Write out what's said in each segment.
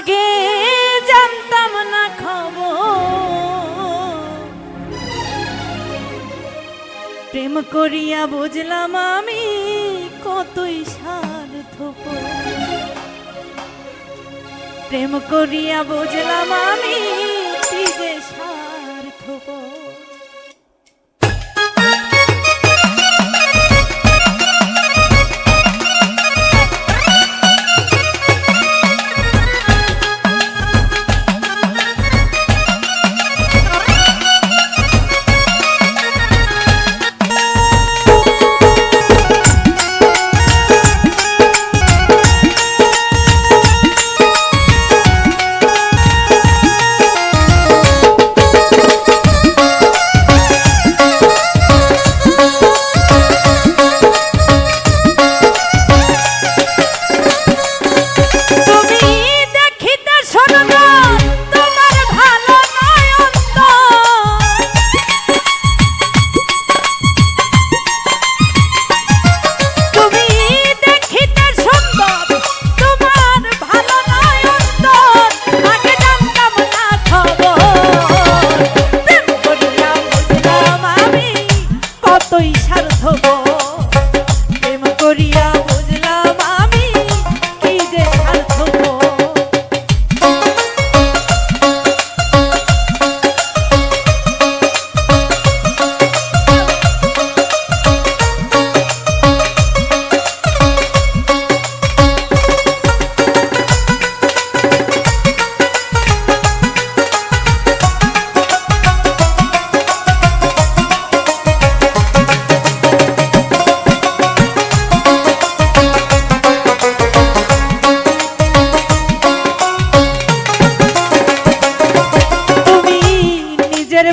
আগে জানতাম না খবর, প্রেম করিয়া বুঝলাম আমি কতই স্বার্থপর। প্রেম করিয়া বুঝলাম আমি কি যে স্বার্থপর।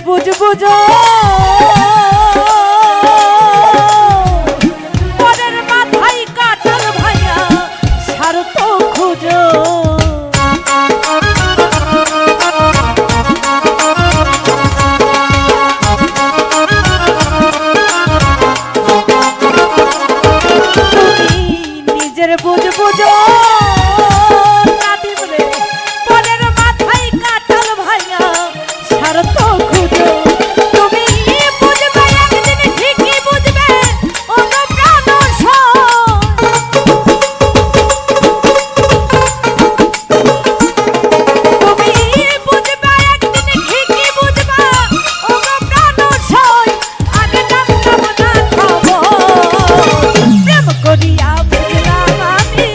বুঝ বুঝো পরের মাথায় কাটাল ভাইয়া স্বার্থ খুঁজো। নিজের বুঝ বুঝো পরের মাথায় কাটাল ভাইয়া স্বার্থ খুঁজো। তুমি বুঝবে একদিন ঠিকই বুঝবে ও গো প্রাণ তুমি বুঝবে একদিন ঠিকই বুঝবা ও গো প্রাণ আগে জানতাম না খবর। প্রেম করিয়া বুঝলাম আমি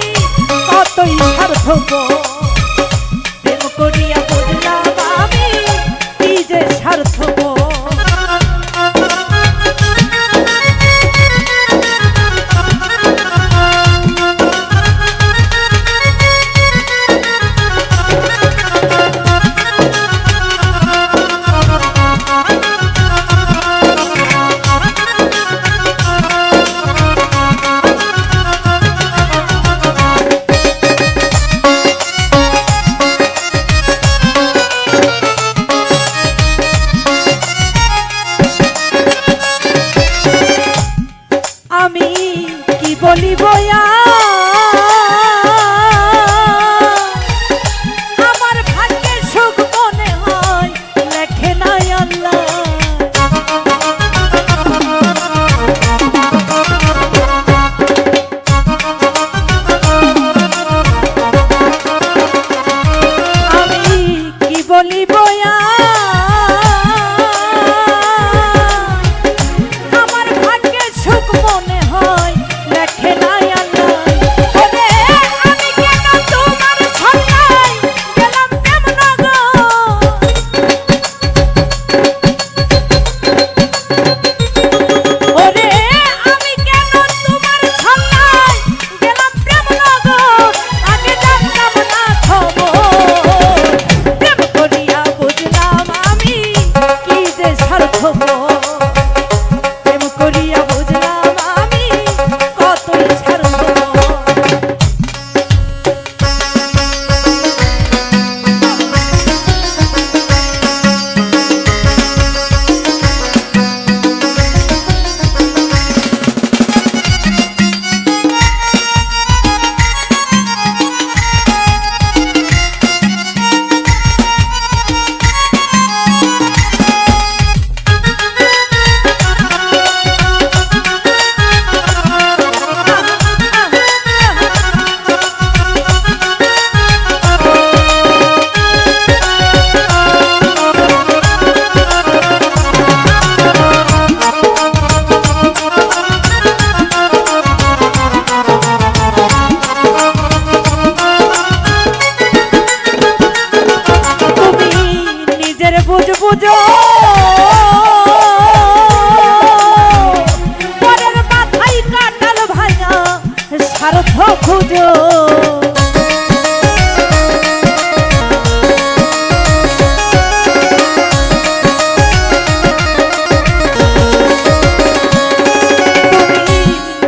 খুঁজো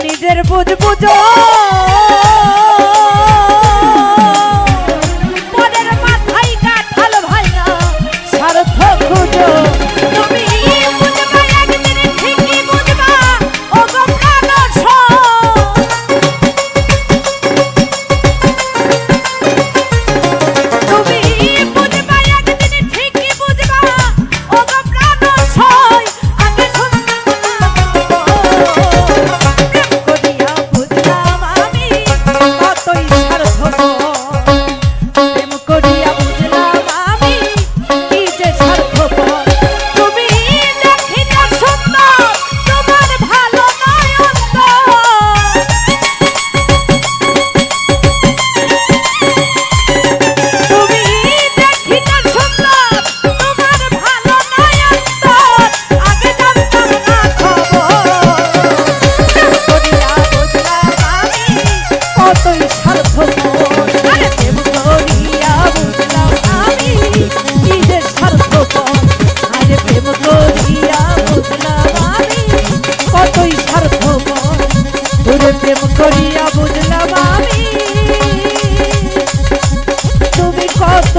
নিজের বুঝ বুঝো মনের মাথায় কাঁঠাল ভাইয়া স্বার্থ খুঁজো তুমি বুঝবা একদিন ঠিকই বুঝবা ও গো প্রাণ তুমি বুঝবা একদিন ঠিকই বুঝবা ও গো প্রাণ আগে প্রেম করিয়া বুঝলাম আমি তুমি কত